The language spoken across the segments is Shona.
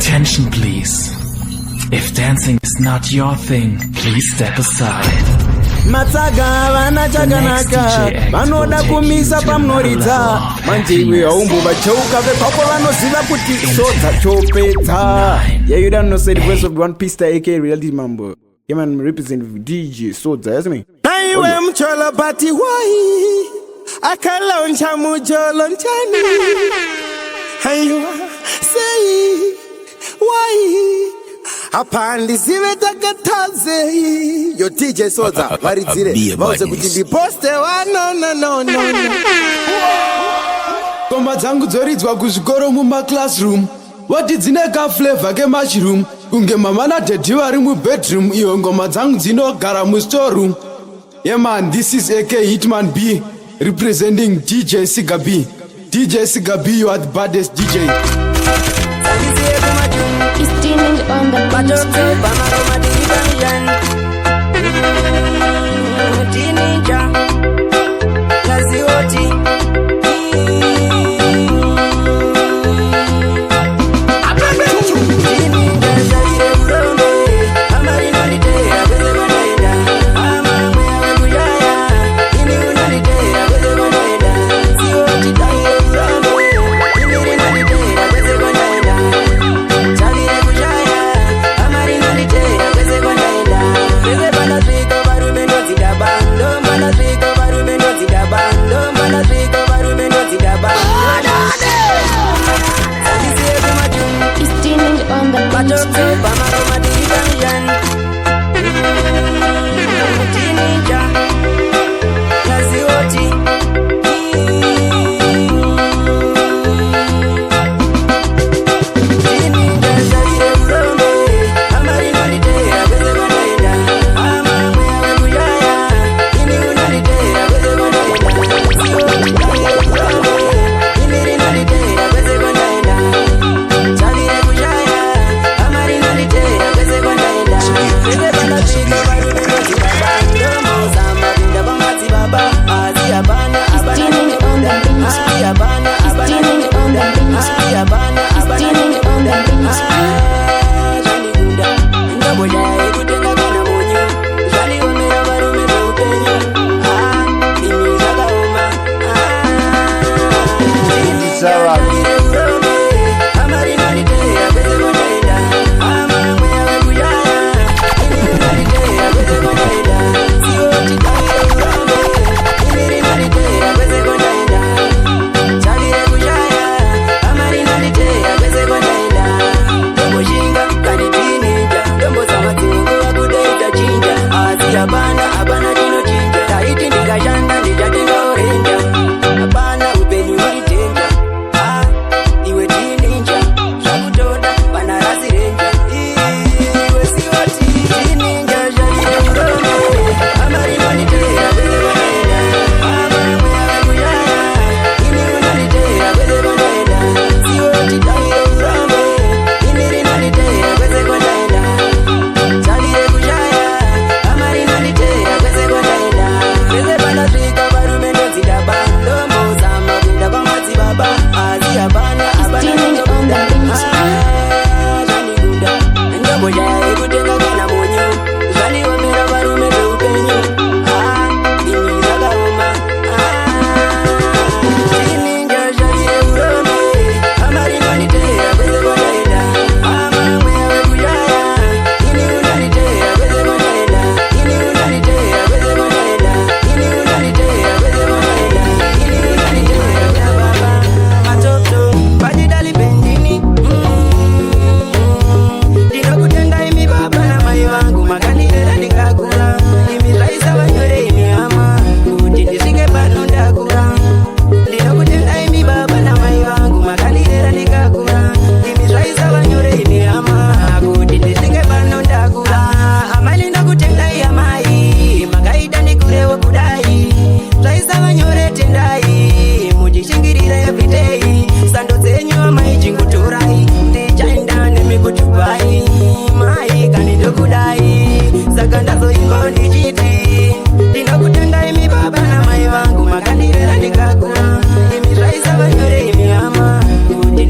Attention please. If dancing is not your thing, please step aside. Matsaga vana chakanaka vanoda kumisa pamunoridza manjiwe haumbo vacheuka vepapo vanoziva kuti sodza chopedza. Yeah, you don't know, say the voice of One Pista aka Reality Mambo. Yeah man, represent DJ Sodza, yes me. Naiwe mchola bati wai akaloncha mujolo nchani. Aywa say why apandi sive takataze yo DJ Sodza varidzire vauze kuti ndiposte wa no Ngoma dzangu dzoridzwa kuzvikoro muma classroom wati dzine ka flavor ke mushroom kunge mama na daddy vari mu bedroom iyo ngoma dzangu dzinogara mu storeroom. Yeah man, this is AK Hitman B representing DJ Siga B. DJ Siga B, you are the baddest DJ. He's steaming on the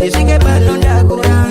Nishike bado ndakura,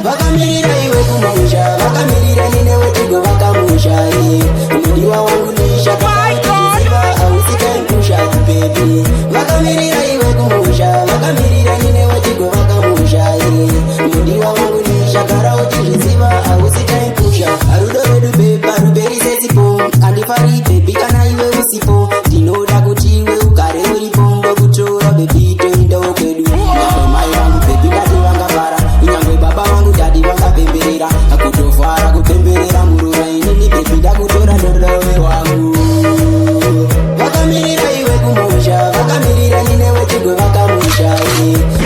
vakamirira iwe kumusha, vakamirira nine wetigo vakamusha. Mudiwa wangu nisha kakaziva ausikaipusha baby. Vakamirira iwe kumusha, vakamirira nine wetigo vakamusha. Mudiwa wangu nisha kara uchiziva ausikaipusha. Arudo redu baby, aruberi sesipo, andifari baby kana iwe usipo. Dinoda kuti iwe ugare uripo, ndokutora baby toinda ukwedu. Mai wangu baby kati vangavara, unyangwe baba wangu dadi vangapemberera. Akutofara kupemberera murura inini baby ndakutora ndorove wangu. Vakamirira iwe kumusha, vakamirira nine wechigwe vakamusha.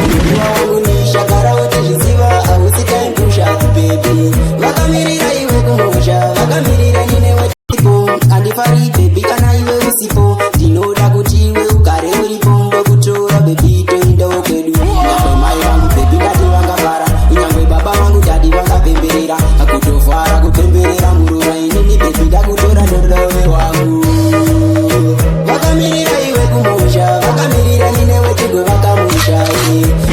Mudiwa wangu nisha kara utizviziva ausikaipusha baby. Vakamirira iwe kumusha, vakamirira nine wechipo, andifari baby kana iwe usipo. Ndinoda kuti iwe ugare uripo, ndokutora baby toinda ukwedu. Mai vangu baby ngati vangavara, unyangwe baba vangu dadi vangapemberera. Akutofara kupemberera murura inini baby ndakutora ndorove wangu. Vakamirira iwe kumusha, vakamirira nine wechigwe vakamusha.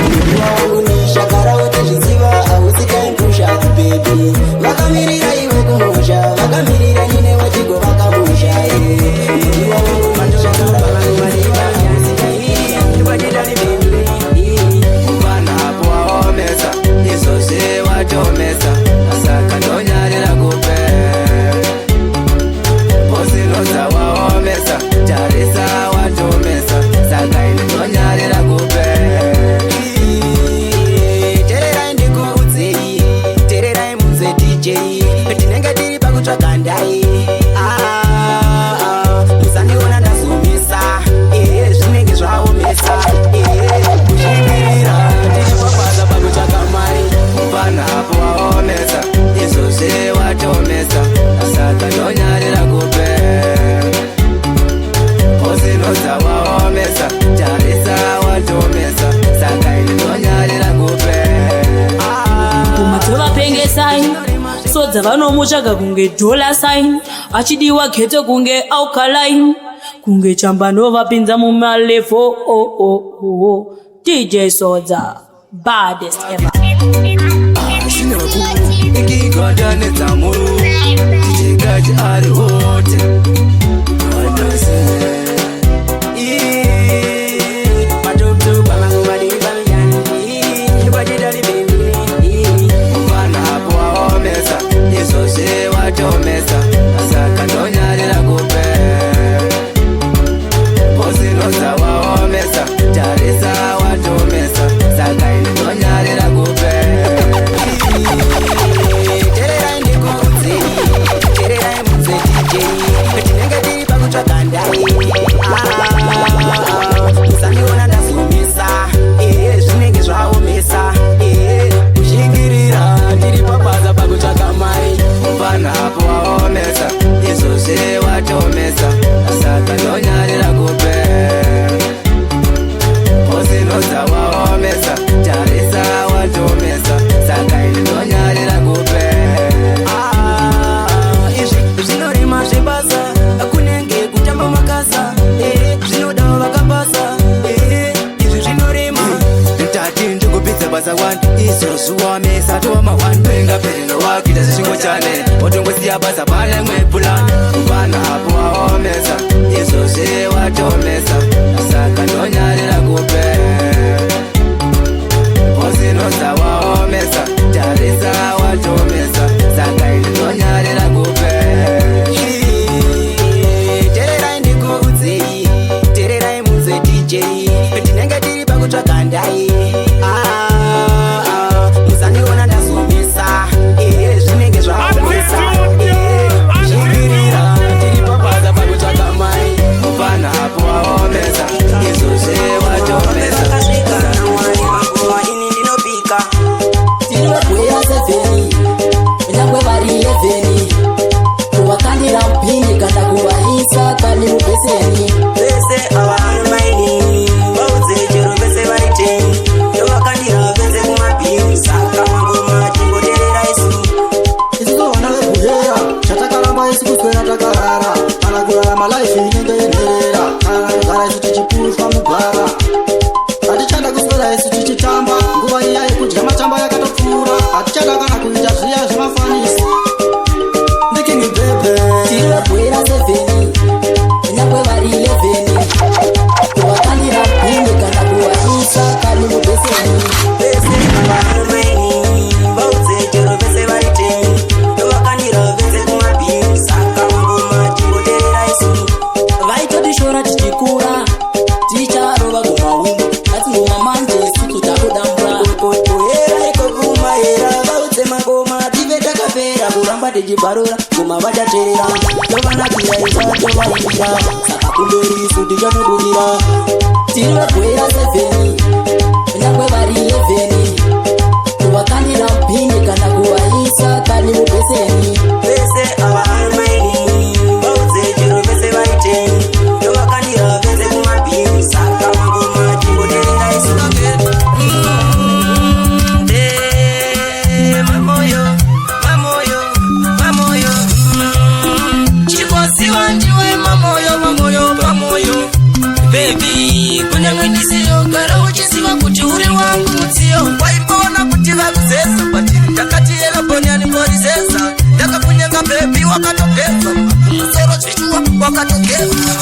Mudiwa wangu nisha kara utizviziva ausikaipusha baby. Vakamirira iwe kumusha, vakamirira nine wechigwe vakamusha. Mudiwa wangu nisha kara utizviziva ausikaipusha baby. Mwana hapo waomesa, isose watomesa, asaka ndonyarira kupe. Posinoza waomesa, tarisa watomesa, saka ndonyarira kupe. Tererai ndikuudzei, tererai munze DJ, tinenge tiri pakutsvaga ndai. Musandiona ndazomesa, zvinenge zvaomesa. Kushingirira tiri papaza pakutsvaga mari. Mwana hapo waomesa, isose watomesa, asaka ndonyarira kupe. Posinoza waomesa, tarisa watomesa, saka ndonyarira kupe. kumatovapengesai sodza vanomutsvaga kunge dollar sign, achidiwa ghetto kunge alkaline, kunge chambano vapinza mumalevo. DJ Sodza, baddest ever. Ikigodane zamuru, tichikaji ari wote wanose. Matoto pamangu madiri pamiyani, nipajidari baby. Mwana hapo waomesa, isose watomesa, asaka ndonyarira kupe. Posinoza waomesa, tarisa watomesa, saka ndonyarira kupe. Tererai ndikuudzei, tererai munze DJ, tinenge tiri pakutsvaga ndai. Musandiona ndazomesa, zvinenge zvaomesa. Kushingirira tiri papaza pakutsvaga mari. Mwana hapo waomesa, isose watomesa, asaka ndonyarira kupe. Posinoza waomesa, tarisa watomesa, saka ndonyarira kupe. Izvi zvinorema zvebasa, kunenge kutamba makasa. Zvinodawo vakapasa, izvi zvinorema. Tati ndikupidza basa wani, izozuwamesa toma wani. Penga perino wakita zishingo chane, otongosiya basa pane mwepulani. Mwana hapo waomesa, isose watomesa, saka ndonyarira kupe. Posinoza waomesa, tarisa watomesa, saka ndonyarira kupe. Tererai ndikuudzei, tererai munze DJ, tinenge tiri pakutsvaga ndai. Musandiona ndazomesa, zvinenge zvaomesa. Kushingirira tiri papaza pakutsvaga mari. Mwana hapo waomesa, isose watomesa. Kasvika na mwari panguva ini ndinopika. chaka kana kuita zviya zvimafanisi ndikini bebe tinobwera 7 nyangwe vari 11 kuvakanira pini kana kuvaisa kani mubeseni bese vanomeni vauzejero vese vaiteni tovakanira vese kumabhini saka ngoma tingoterera isu vaitotishora tichikura ticharova kumahumbu ati ngoma manje isutu takudambura era ikokuma era vaudze magoma tive takapera kuramba tichibharura ngoma vachaterera tovanakira isatovaindira saka kundorisu tichanobudira tiri vagwera 7 nyangwe vari 11 kuvakanira mpini kana kuvaisa kani mubeseni vese avaameni vauzejero vese vaiteni tovakanira vese kumabhini saka ngoma tingoterera isu mamoyo mamoyo mamoyo chikosiwa ndiwe mamoyo mamoyo mamoyo bebi kunyangwe ndisiyogara uchiziva kuti uri wangu mudziyo waibona kuti vakuzesa patiri takati elaboniani morisesa ndakakunyenga bebi wakatogeza musoro zvichua wakatogeza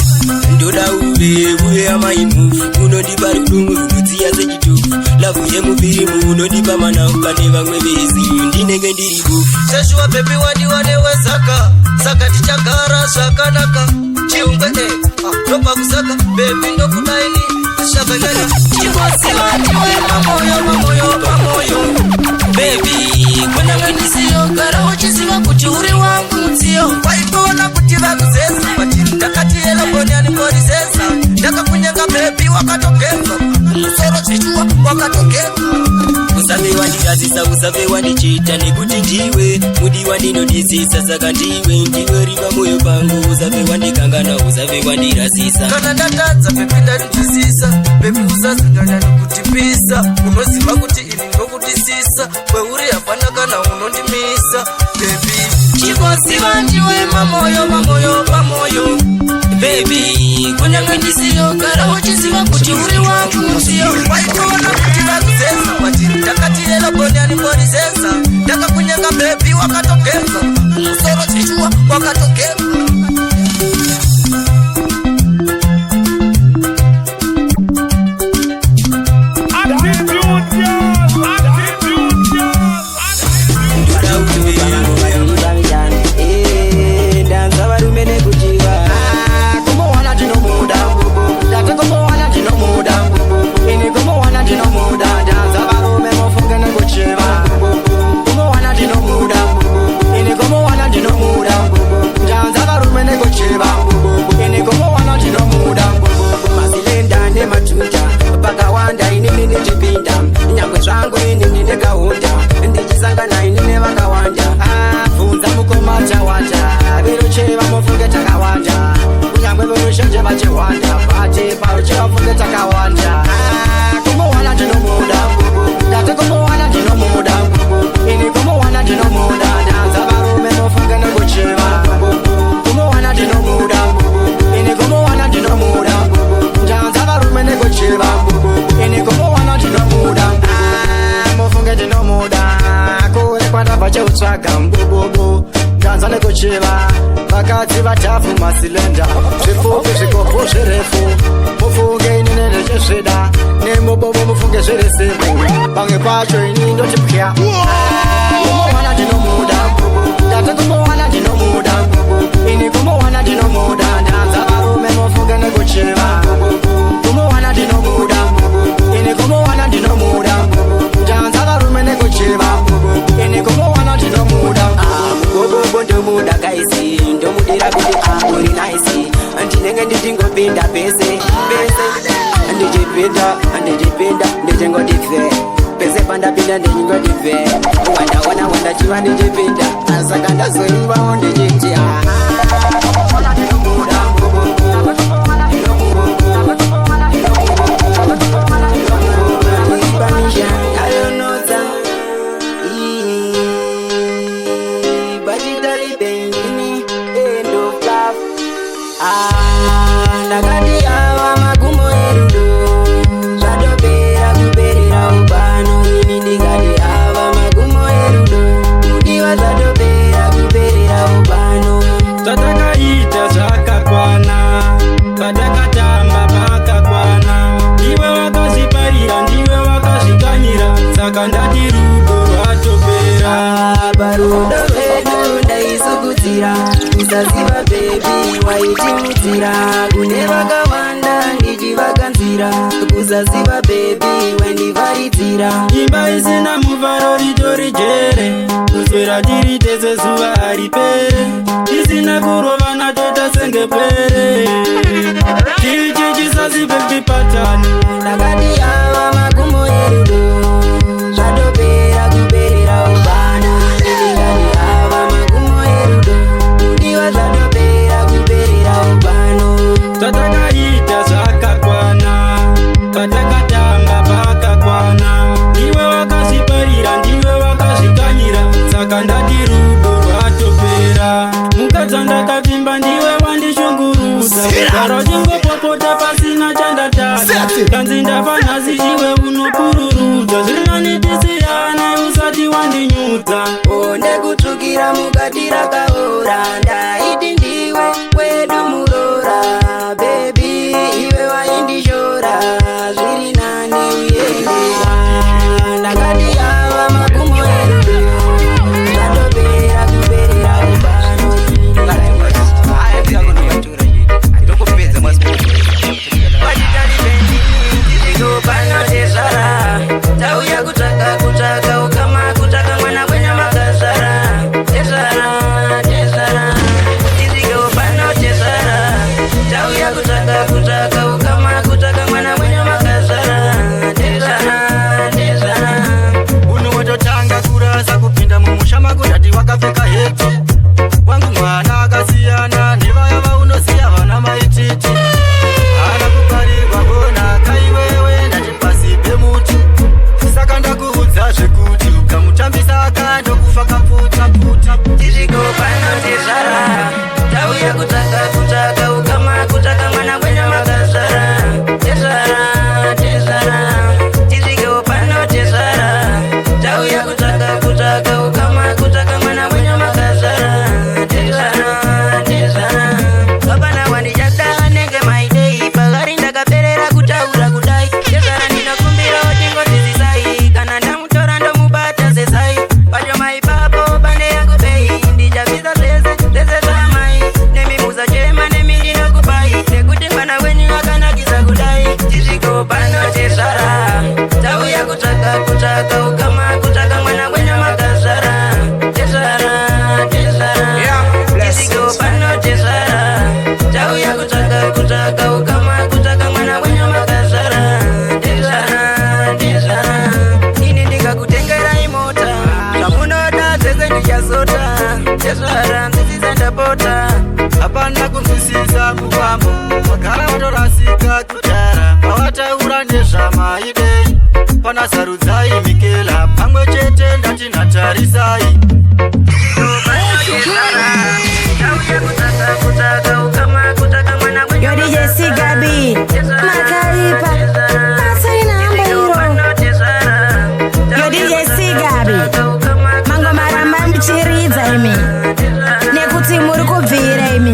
ndoda uve amaimu unodipa rudumu runodziya sechitofu lavhu yemuviri unodipa manau pane vamwe vezi ndinenge ndiri bofu shashuwa bebi wandiwanewezaka saka tichagara zvakanaka chiungwe ndopa kusaka bebi ndokudaini zvakanyanya chikosiwa ndiwe mamoyo mamoyo mamoyo bebi kunyange ndisiyogara uchiziva kuti uri wangu mudziyo waibona kuti vakuzesa patiri ndakati elaboniani morisesa ndakakunyenga bebi wakatogeza musoro zvichua wakatogeza usave wandirazisa usave wandichita nekuti ndiwe mudiwa ndinodisisa saka ndiwe riva moyo pangu usave wandikangana usave wandirasisa kana ndatadza bebi ndanidisisa bebi usazinganya nokutipisa unoziva kuti ini ndokudisisa kweuri hapana kana unondimisa bebi chikosiva ndiwe mamoyo mamoyo mamoyo bebi kunyange ndisiyogara uchiziva kuti uri wangu mudziyo waibona kuti vakuzesa patiri takati elaboniani morisesa ndakakunyenga bebi wakatogeza musoro zvichua wakatogeza vakadzi vatafu masilenda zvifupi zvikobvu zvirefu mufunge ini nezvezvida nemubomo mufunge zviresevu pamwe pacho ini ndoti pya kumuwana ndinomuda ndati kumuwana ndinomuda ini kumuwana ndinomuda ndanza varume mufunge nekucheva kumuwana ndinomuda ini kumuwana ndinomuda ndanza varume nekucheva ini kumuwana ndinomuda mugobobo ndomuda kaisi ndomudira kuti uri naisi ndinenge ndichingopinda pese ndichipinda ndichingotife pese pandapinda ndichingotife wandaona wandachiva ndichipinda saka ndazoimbawo ndichiti Ava magumo erudo rudo rwedu ndaisukutira kusaziva bebi waitimutsira kune vakawanda ndichivaganzira kusaziva bebi wendivaridzira imba isina muvharo ritori jere kuswera tiri tese zuva haripere isina kurovana toita senge pere chichichisasi bebi patani ndakati ava magumo erudo zvatopera kuperera ubano ndingati ava magumo erudo kudiwa zvatopera kuperera ubano zvatakaita zvakakwana patakatamba pakakwana ndiwe wakazviparira ndiwe wakazvikanyira saka ndati rudo rwatopera mukadza ndakavimba ndiwe wandishungurudza kugara chingopopota pasina chandatadza kanzi ndafa nhasi chiwe unopururudza zvinanitisiyane usati wandinyudza ndekutsvukira mukati rakaora ndaiti ndiwe wedu murora bebi iwe waindishora zviri nani uyendewa ndakati ava magumo erudo zvatopera kuperera ubano panotezvara tauya kutsvaka ukama kutsvaka mwana wenya makazvara tezvara tizikewo panotezvara tauya kutsvaka ukama kutsvaka mwana wenya makazvara tezvara unhu wototanga kurasa kupinda mumusha mako ndati wakapfeka heti wangu mwana akasiyana nevaya vaunoziya vana maititi hana kuparirwa konaka iwewe ndati pasi pemuti saka ndakuudza zvekuti ukamutambisa akandokufa kapfuta tizvikewo panotezvara tauya kutsvaka ukama kutsvaka mwana wenya makazvara tezvara tizvikewo panotezvara tauya kutsvaka ukama kutsvaka mwana wenya makazvara tezvara vapana wandichada nenge maidei pakari ndakaperera kutaura kudai tezvara ndinokumbira tingodzizisai kana ndamutora ndomubata zezai pacho maipapo bande yangu bei ndichabvisa zvese zvamai nemimuza chema nemi ndinokupai nekuti mwana wenyu akanakisa kudai tizvikewo panotezvara tauya kutsvaka ukama kutsvaka mwana wenyu makazvara tezvara tizvikewo panotezvara tauya kutsvaka ukama kutsvaka mwana wenyu makazvara tezvara ini ndikakutengerai mota zvamunoda dzese ndichazota tezvara nzisisa ndapota hapana kunzwisisa muvambo vagara vatorasika kudhara pavataura nezvamaidei pana sarudzai mikela pamwe chete ndati nhatarisai nekuti muri kubvira imi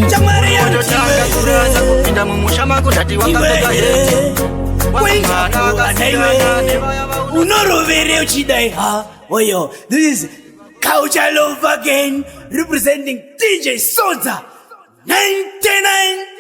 ototanga kurasa kupinda mumusha mako ndati wakapfeka heti wangumwana akasiyana nevaya unorovere uchidai ha oyo this is Culture Love again representing DJ Soza 99